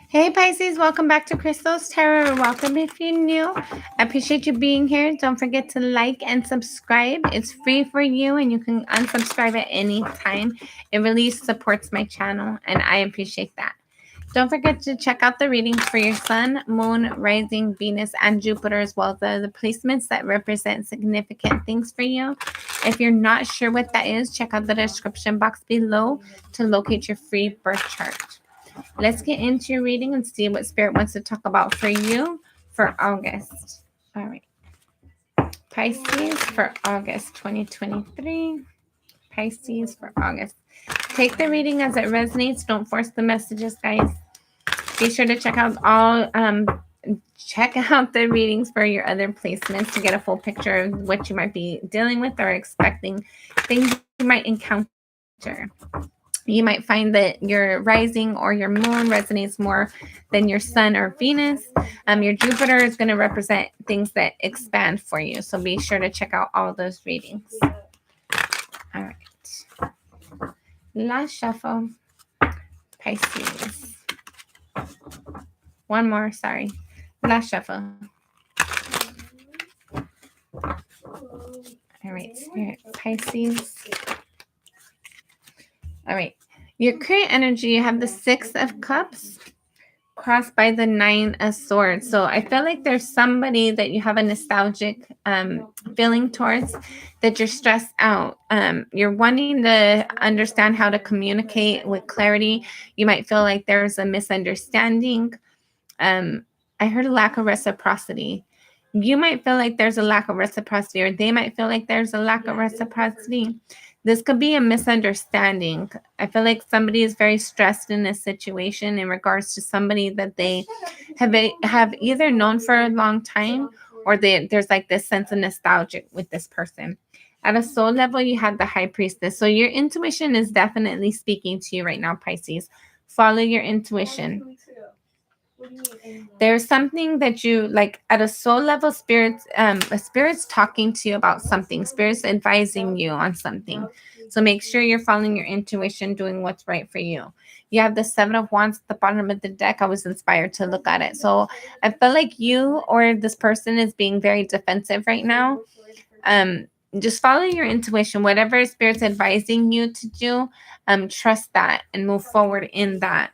Hey Pisces, welcome back to Crystal's Tarot. Welcome if you're new. I appreciate you being here. Don't forget to like and subscribe. It's free for you and you can unsubscribe at any time. It really supports my channel and I appreciate that. Don't forget to check out the readings for your Sun, Moon, Rising, Venus, and Jupiter, as well as the placements that represent significant things for you. If you're not sure what that is, check out the description box below to locate your free birth chart. Let's get into your reading and see what Spirit wants to talk about for you for August. All right. Pisces for August 2023. Pisces for August. Take the reading as it resonates. Don't force the messages, guys. Be sure to check out the readings for your other placements to get a full picture of what you might be dealing with or expecting, things you might encounter. You might find that your rising or your moon resonates more than your sun or Venus. Your Jupiter is going to represent things that expand for you. So be sure to check out all those readings. All right. Last shuffle. Pisces. One more, sorry. Last shuffle. All right, Spirit. Pisces. All right. Your current energy, you have the Six of Cups crossed by the Nine of Swords. So I feel like there's somebody that you have a nostalgic feeling towards, that you're stressed out. You're wanting to understand how to communicate with clarity. You might feel like there's a misunderstanding. I heard a lack of reciprocity. You might feel like there's a lack of reciprocity, or they might feel like there's a lack of reciprocity. This could be a misunderstanding. I feel like somebody is very stressed in this situation in regards to somebody that they have either known for a long time, or there's like this sense of nostalgia with this person. At a soul level, you have the High Priestess. So your intuition is definitely speaking to you right now, Pisces. Follow your intuition. There's something that you like at a soul level. Spirit's talking to you about something. Spirit's advising you on something. So make sure you're following your intuition, doing what's right for you. You have the Seven of Wands at the bottom of the deck. I was inspired to look at it. So I feel like you or this person is being very defensive right now. Just follow your intuition. Whatever Spirit's advising you to do, trust that and move forward in that.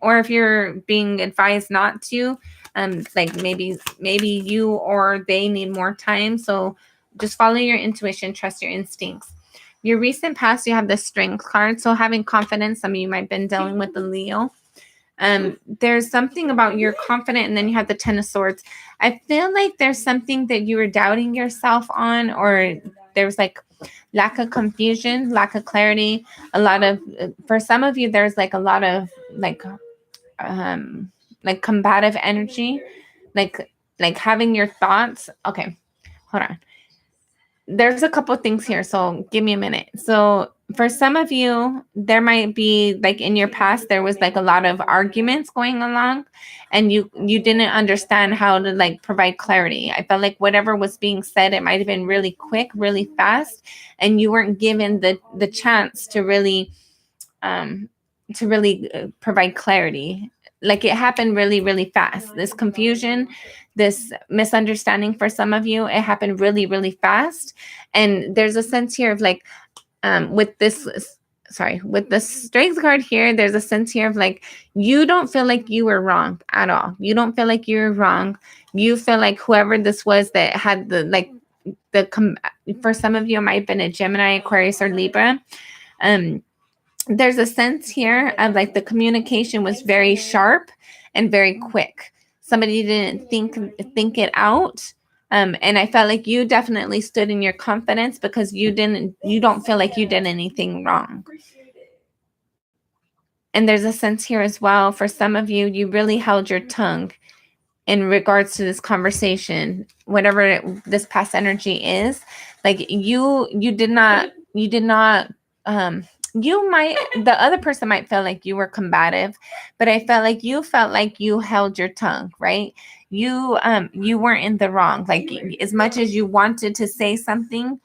Or if you're being advised not to, like maybe you or they need more time. So just follow your intuition, trust your instincts. Your recent past, you have the Strength card. So having confidence, some of you might have been dealing with the Leo. There's something about you're confident, and then you have the Ten of Swords. I feel like there's something that you were doubting yourself on, or there's like lack of confusion, lack of clarity. A lot of, for some of you, there's like a lot of like combative energy, like having your thoughts. Okay, hold on. There's a couple things here, so give me a minute. So for some of you, there might be like in your past there was like a lot of arguments going along, and you didn't understand how to like provide clarity. I felt like whatever was being said, it might have been really quick, really fast, and you weren't given the chance to really provide clarity. Like it happened really, really fast. This confusion, this misunderstanding for some of you, it happened really, really fast. And there's a sense here of like, with the Strength card here, there's a sense here of like, you don't feel like you were wrong at all. You don't feel like you're wrong. You feel like whoever this was that had for some of you, it might have been a Gemini, Aquarius, or Libra. There's a sense here of like the communication was very sharp and very quick. Somebody didn't think it out. And I felt like you definitely stood in your confidence because you don't feel like you did anything wrong. And there's a sense here as well, for some of you, you really held your tongue in regards to this conversation, whatever this past energy is. Like you did not, the other person might feel like you were combative, but I felt like you held your tongue, right? You weren't in the wrong. Like as much as you wanted to say something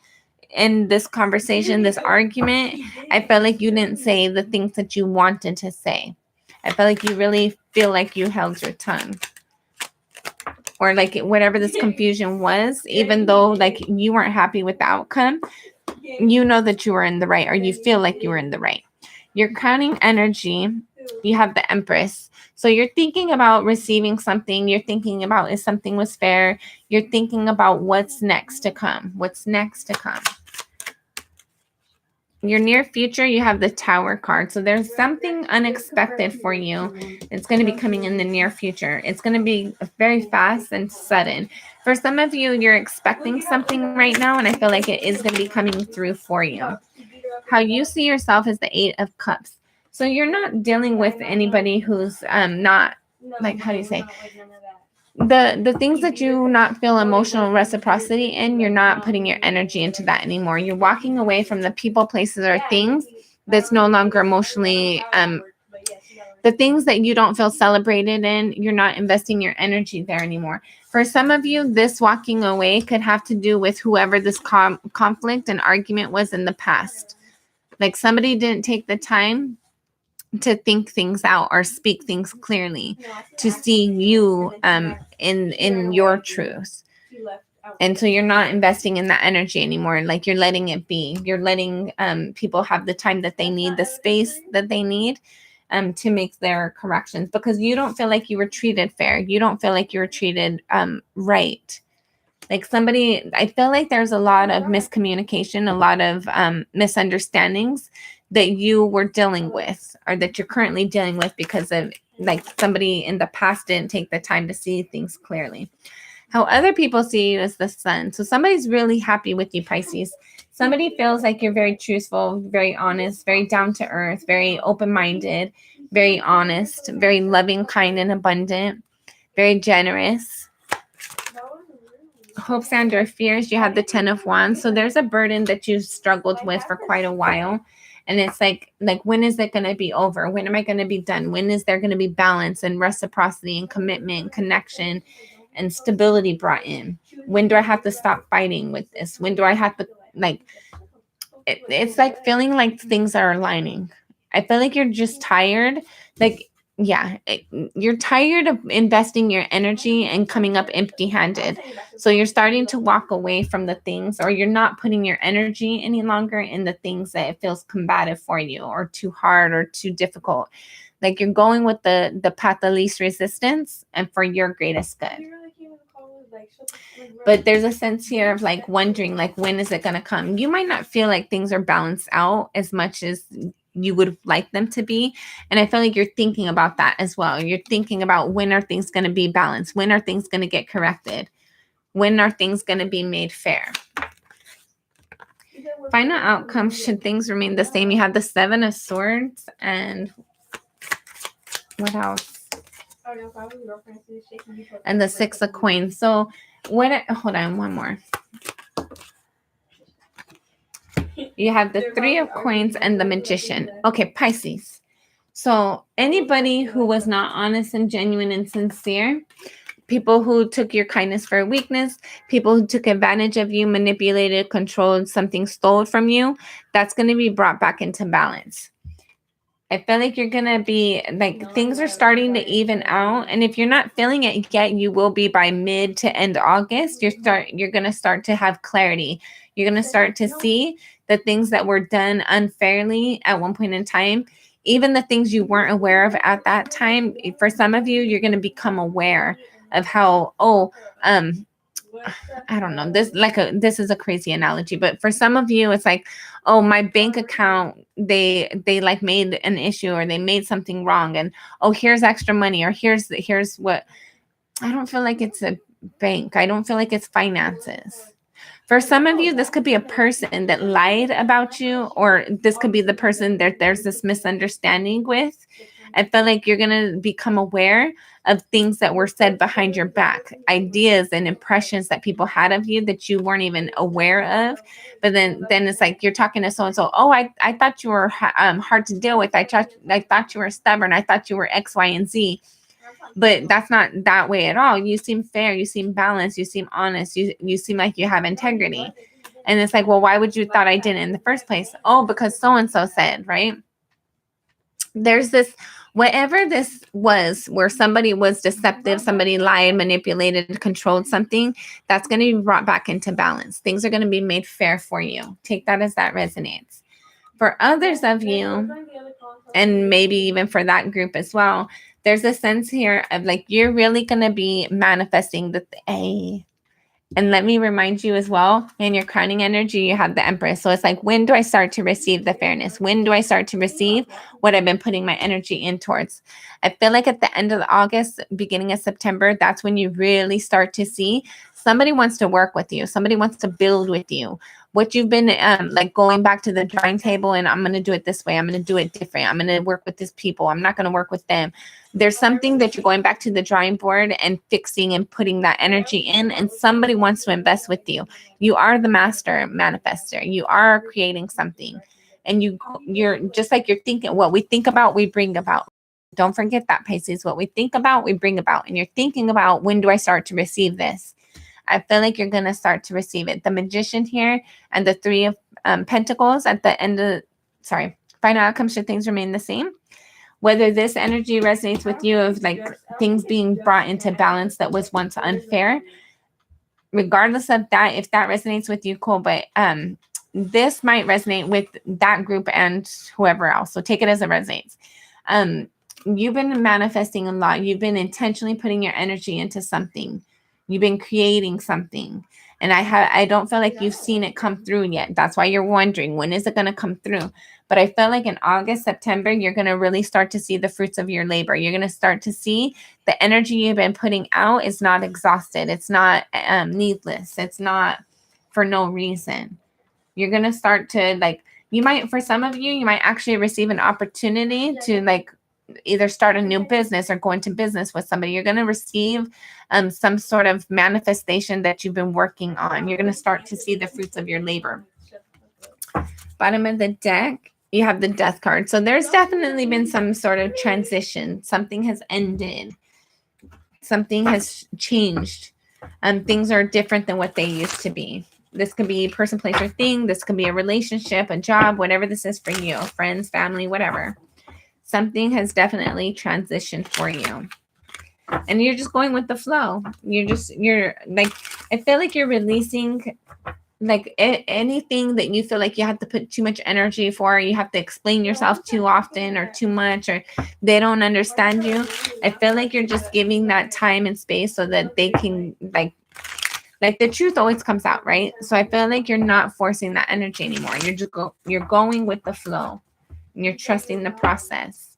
in this conversation, this argument, I felt like you didn't say the things that you wanted to say. I feel like you really feel like you held your tongue. Or like whatever this confusion was, even though like you weren't happy with the outcome, you know that you were in the right, or you feel like you were in the right. Your crowning energy, you have the Empress. So you're thinking about receiving something. You're thinking about if something was fair. You're thinking about what's next to come. What's next to come. Your near future, you have the Tower card. So there's something unexpected for you. It's going to be coming in the near future. It's going to be very fast and sudden. For some of you, you're expecting something right now, and I feel like it is going to be coming through for you. How you see yourself is the Eight of Cups. So you're not dealing with anybody who's not, like, how do you say, the things that you not feel emotional reciprocity in, you're not putting your energy into that anymore. You're walking away from the people, places, or things that's no longer emotionally the things that you don't feel celebrated in. You're not investing your energy there anymore. For some of you, this walking away could have to do with whoever this conflict and argument was in the past. Like somebody didn't take the time to think things out or speak things clearly, to see you in your truth. And so you're not investing in that energy anymore. Like you're letting it be. You're letting people have the time that they need, the space that they need to make their corrections, because you don't feel like you were treated fair. You don't feel like you were treated right. Like somebody, I feel like there's a lot of miscommunication, a lot of misunderstandings that you were dealing with, or that you're currently dealing with, because of like somebody in the past didn't take the time to see things clearly. How other people see you is the Sun. So somebody's really happy with you, Pisces. Somebody feels like you're very truthful, very honest, very down to earth, very open-minded, very honest, very loving, kind, and abundant, very generous. Hopes and or fears, you have the Ten of Wands. So there's a burden that you've struggled with for quite a while. And it's like when is it going to be over? When am I going to be done? When is there going to be balance and reciprocity and commitment and connection and stability brought in? When do I have to stop fighting with this? When do I have to, like, it's like feeling like things are aligning. I feel like you're just tired. Like, yeah, you're tired of investing your energy and coming up empty-handed. So you're starting to walk away from the things, or you're not putting your energy any longer in the things that it feels combative for you, or too hard, or too difficult. Like you're going with the path of least resistance and for your greatest good. But there's a sense here of like wondering, like, when is it going to come? You might not feel like things are balanced out as much as you would like them to be. And I feel like you're thinking about that as well. You're thinking about, when are things going to be balanced? When are things going to get corrected? When are things going to be made fair? Final outcome, should things remain the same? You have the Seven of Swords, and what else? And the Six of Coins. So hold on, one more. You have the Three of Coins and the Magician. Okay, Pisces. So anybody who was not honest and genuine and sincere, people who took your kindness for a weakness, people who took advantage of you, manipulated, controlled, something stole from you, that's going to be brought back into balance. I feel like you're going to be like, things are starting to even out. And if you're not feeling it yet, you will be by mid to end August. You're going to start to have clarity. You're going to start to see the things that were done unfairly at one point in time, even the things you weren't aware of at that time. For some of you, you're going to become aware of how, I don't know, this is a crazy analogy, but for some of you, it's like, oh, my bank account, they like made an issue, or they made something wrong, and oh, here's extra money, or here's what. I don't feel like it's a bank. I don't feel like it's finances. For some of you, this could be a person that lied about you, or this could be the person that there's this misunderstanding with. I feel like you're going to become aware of things that were said behind your back, ideas and impressions that people had of you that you weren't even aware of. But then it's like you're talking to so-and-so. Oh, I thought you were hard to deal with. I thought you were stubborn. I thought you were X, Y, and Z. But that's not that way at all. You seem fair. You seem balanced. You seem honest. You seem like you have integrity. And it's like, well, why would you thought I didn't in the first place? Oh, because so-and-so said, right? There's this Whatever this was, where somebody was deceptive, somebody lied, manipulated, controlled something, that's going to be brought back into balance. Things are going to be made fair for you. Take that as that resonates. For others of you, and maybe even for that group as well, there's a sense here of like you're really going to be manifesting the and let me remind you as well, in your crowning energy, you have the Empress. So it's like, when do I start to receive the fairness? When do I start to receive what I've been putting my energy in towards? I feel like at the end of August, beginning of September, that's when you really start to see somebody wants to work with you. Somebody wants to build with you. What you've been like going back to the drawing table and I'm going to do it this way. I'm going to do it different. I'm going to work with these people. I'm not going to work with them. There's something that you're going back to the drawing board and fixing and putting that energy in, and somebody wants to invest with you. You are the master manifester. You are creating something, and you're just like you're thinking. What we think about, we bring about. Don't forget that, Pisces. What we think about, we bring about. And you're thinking about, when do I start to receive this? I feel like you're going to start to receive it. The Magician here and the Three of Pentacles at the end of, final outcomes should things remain the same. Whether this energy resonates with you of like things being brought into balance that was once unfair, regardless of that, if that resonates with you, cool. But this might resonate with that group and whoever else. So take it as it resonates. You've been manifesting a lot. You've been intentionally putting your energy into something. You've been creating something. And I don't feel like you've seen it come through yet. That's why you're wondering, when is it going to come through? But I feel like in August, September, you're going to really start to see the fruits of your labor. You're going to start to see the energy you've been putting out is not exhausted. It's not needless. It's not for no reason. You're going to start to like, for some of you, you might actually receive an opportunity to like either start a new business or go into business with somebody. You're going to receive some sort of manifestation that you've been working on. You're going to start to see the fruits of your labor. Bottom of the deck, you have the Death card. So there's definitely been some sort of transition. Something has ended. Something has changed. Things are different than what they used to be. This could be person, place, or thing. This could be a relationship, a job, whatever this is for you. Friends, family, whatever. Something has definitely transitioned for you. And you're just going with the flow. You're like, I feel like you're releasing like anything that you feel like you have to put too much energy for, you have to explain yourself too often or too much, or they don't understand you. I feel like you're just giving that time and space so that they can like the truth always comes out, right? So I feel like you're not forcing that energy anymore. You're going with the flow. And you're trusting the process.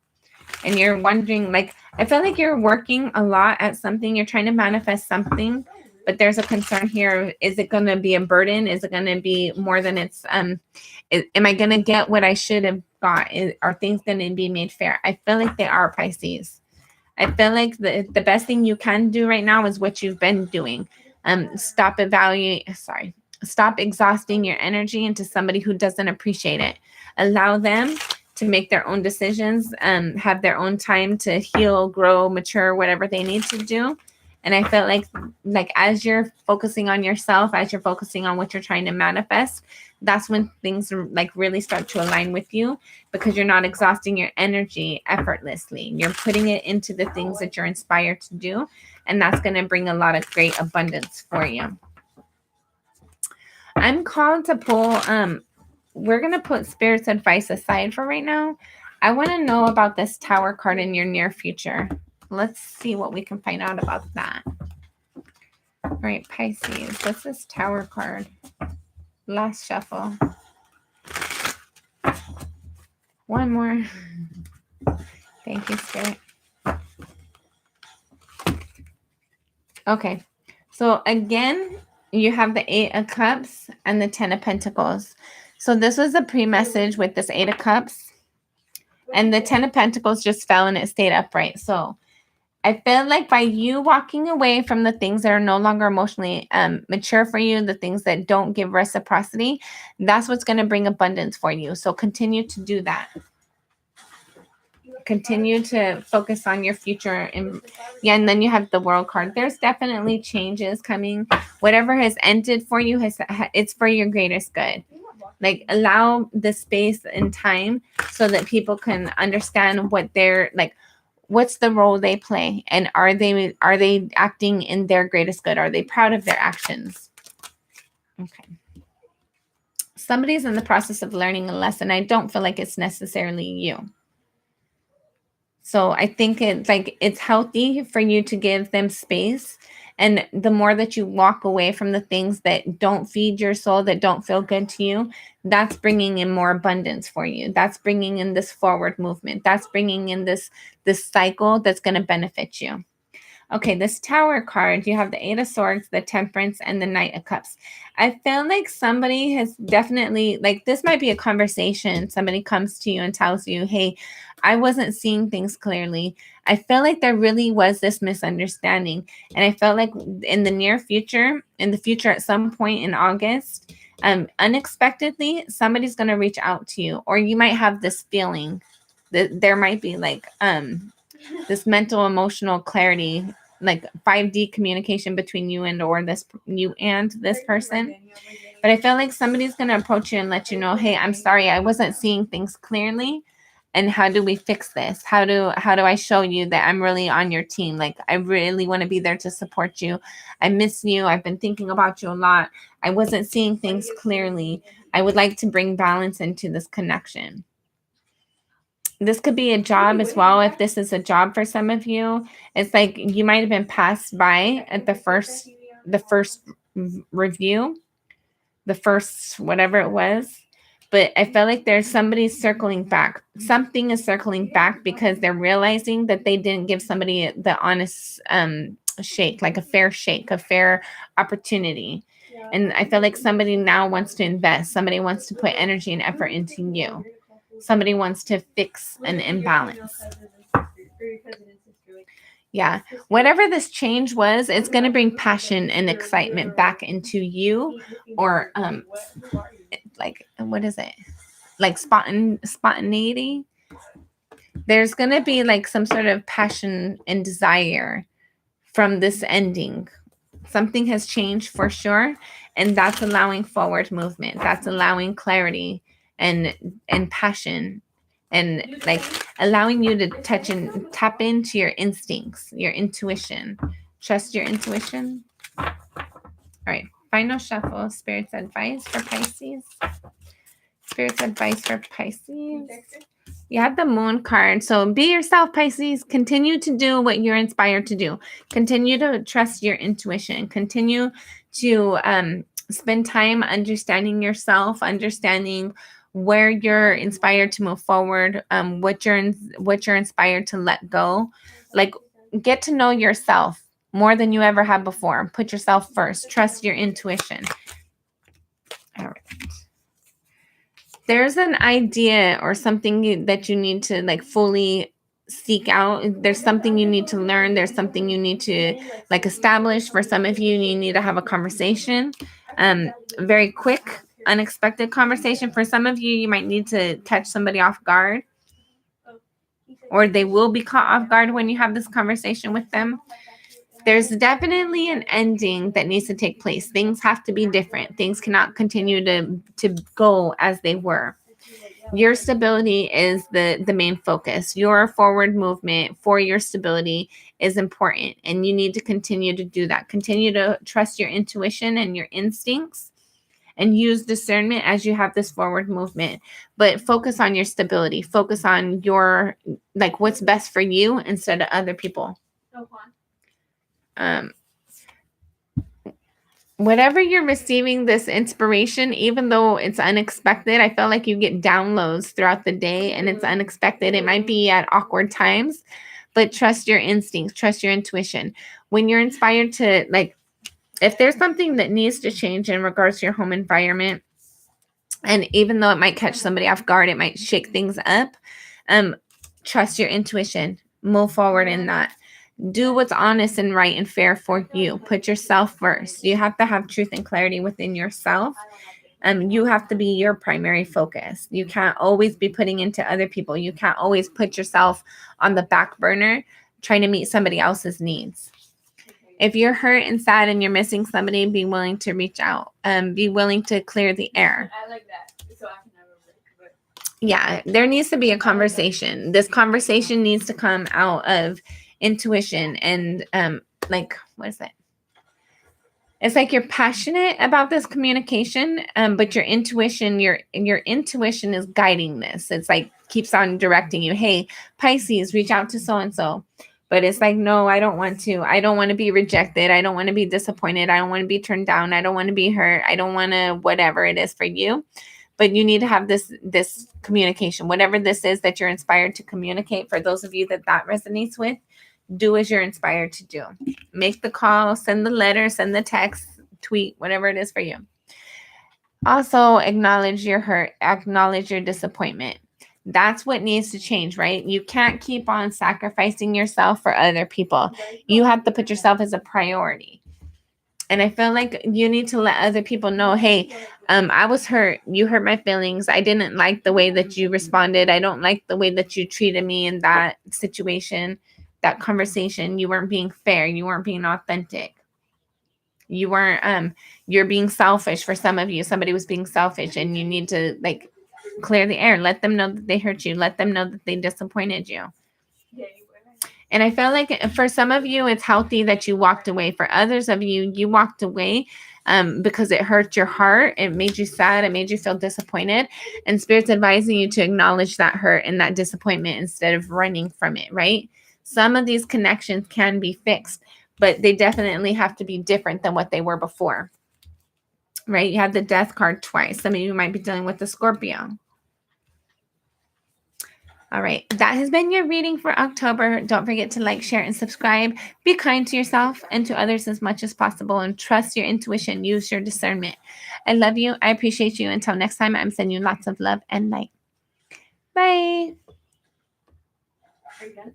And you're wondering, like, I feel like you're working a lot at something. You're trying to manifest something, but there's a concern here. Is it going to be a burden? Is it going to be more than it's, am I going to get what I should have got? Are things going to be made fair? I feel like they are, Pisces. I feel like the best thing you can do right now is what you've been doing. Stop exhausting your energy into somebody who doesn't appreciate it. Allow them to make their own decisions, have their own time to heal, grow, mature, whatever they need to do. And I felt like as you're focusing on yourself, as you're focusing on what you're trying to manifest, that's when things like really start to align with you, because you're not exhausting your energy effortlessly. You're putting it into the things that you're inspired to do. And that's going to bring a lot of great abundance for you. I'm called to pull, we're going to put Spirit's advice aside for right now. I want to know about this Tower card in your near future. Let's see what we can find out about that. All right, Pisces, what's this Tower card? Last shuffle. One more. Thank you, Spirit. Okay, so again, you have the 8 of Cups and the 10 of Pentacles. So this was a pre-message with this 8 of Cups. And the 10 of Pentacles just fell and it stayed upright. So I feel like by you walking away from the things that are no longer emotionally mature for you, the things that don't give reciprocity, that's what's going to bring abundance for you. So continue to do that. Continue to focus on your future. And then you have the World card. There's definitely changes coming. Whatever has ended for you, it's for your greatest good. Like, allow the space and time so that people can understand what they're like, what's the role they play, and are they acting in their greatest good? Are they proud of their actions? Okay. Somebody's in the process of learning a lesson. I don't feel like it's necessarily you. So I think it's healthy for you to give them space. And the more that you walk away from the things that don't feed your soul, that don't feel good to you, that's bringing in more abundance for you. That's bringing in this forward movement. That's bringing in this cycle that's going to benefit you. Okay, this Tower card, you have the Eight of Swords, the Temperance, and the Knight of Cups. I feel like somebody has definitely, like, this might be a conversation. Somebody comes to you and tells you, hey, I wasn't seeing things clearly. I feel like there really was this misunderstanding. And I felt like in the future at some point in August, unexpectedly, somebody's going to reach out to you. Or you might have this feeling that there might be like this mental emotional clarity, like 5D communication between you and this person. But I feel like somebody's going to approach you and let you know, hey, I'm sorry, I wasn't seeing things clearly. And how do we fix this? How do I show you that I'm really on your team? Like, I really want to be there to support you. I miss you. I've been thinking about you a lot. I wasn't seeing things clearly. I would like to bring balance into this connection. This could be a job as well. If this is a job for some of you, it's like you might have been passed by at the first review, the first whatever it was. But I feel like there's somebody circling back. Something is circling back because they're realizing that they didn't give somebody the honest shake, like a fair opportunity. And I feel like somebody now wants to invest. Somebody wants to put energy and effort into you. Somebody wants to fix an imbalance. Yeah. Whatever this change was, it's going to bring passion and excitement back into you, or like, what is it? Like spontaneity. There's going to be like some sort of passion and desire from this ending. Something has changed for sure, and that's allowing forward movement. That's allowing clarity and passion, and like allowing you to touch and tap into your instincts, your intuition. Trust your intuition. All right, final shuffle. Spirit's advice for Pisces. Spirit's advice for Pisces. You have the Moon card. So be yourself, Pisces. Continue to do what you're inspired to do. Continue to trust your intuition. Continue to spend time understanding yourself, understanding where you're inspired to move forward, what you're inspired to let go. Like, get to know yourself more than you ever have before. Put yourself first. Trust your intuition. All right. There's an idea or something that you need to like fully seek out. There's something you need to learn. There's something you need to like establish. For some of you, you need to have a conversation. Very quick, unexpected conversation. For some of you, you might need to catch somebody off guard, or they will be caught off guard when you have this conversation with them. There's definitely an ending that needs to take place. Things have to be different. Things cannot continue to go as they were. Your stability is the main focus. Your forward movement for your stability is important, and you need to continue to do that. Continue to trust your intuition and your instincts, and use discernment as you have this forward movement. But focus on your stability. Focus on your, like, what's best for you instead of other people. Whatever you're receiving this inspiration, even though it's unexpected, I feel like you get downloads throughout the day and it's unexpected. It might be at awkward times, but trust your instincts, trust your intuition. When you're inspired to, like, if there's something that needs to change in regards to your home environment, and even though it might catch somebody off guard, it might shake things up, trust your intuition. Move forward in that. Do what's honest and right and fair for you. Put yourself first. You have to have truth and clarity within yourself. You have to be your primary focus. You can't always be putting into other people. You can't always put yourself on the back burner trying to meet somebody else's needs. If you're hurt and sad and you're missing somebody, be willing to reach out. Be willing to clear the air. I like that. So I can never break. Yeah, there needs to be a conversation. This conversation needs to come out of intuition and like, what is it? It's like you're passionate about this communication, but your intuition is guiding this. It's like keeps on directing you. Hey, Pisces, reach out to so and so. But it's like, no, I don't want to. I don't want to be rejected. I don't want to be disappointed. I don't want to be turned down. I don't want to be hurt. I don't want to whatever it is for you. But you need to have this communication, whatever this is that you're inspired to communicate. For those of you that resonates with, do as you're inspired to do. Make the call, send the letter, send the text, tweet, whatever it is for you. Also, acknowledge your hurt, acknowledge your disappointment. That's what needs to change, right? You can't keep on sacrificing yourself for other people. You have to put yourself as a priority. And I feel like you need to let other people know, hey, I was hurt. You hurt my feelings. I didn't like the way that you responded. I don't like the way that you treated me in that situation, that conversation. You weren't being fair. You weren't being authentic. You weren't, you're being selfish. For some of you, somebody was being selfish, and you need to like clear the air. Let them know that they hurt you. Let them know that they disappointed you. And I feel like for some of you, it's healthy that you walked away. For others of you, you walked away because it hurt your heart. It made you sad. It made you feel disappointed. And Spirit's advising you to acknowledge that hurt and that disappointment instead of running from it, right? Some of these connections can be fixed, but they definitely have to be different than what they were before, right? You have the Death card twice. Some of you might be dealing with the Scorpio. All right, that has been your reading for October. Don't forget to like, share, and subscribe. Be kind to yourself and to others as much as possible, and trust your intuition. Use your discernment. I love you. I appreciate you. Until next time, I'm sending you lots of love and light. Bye. Are you done?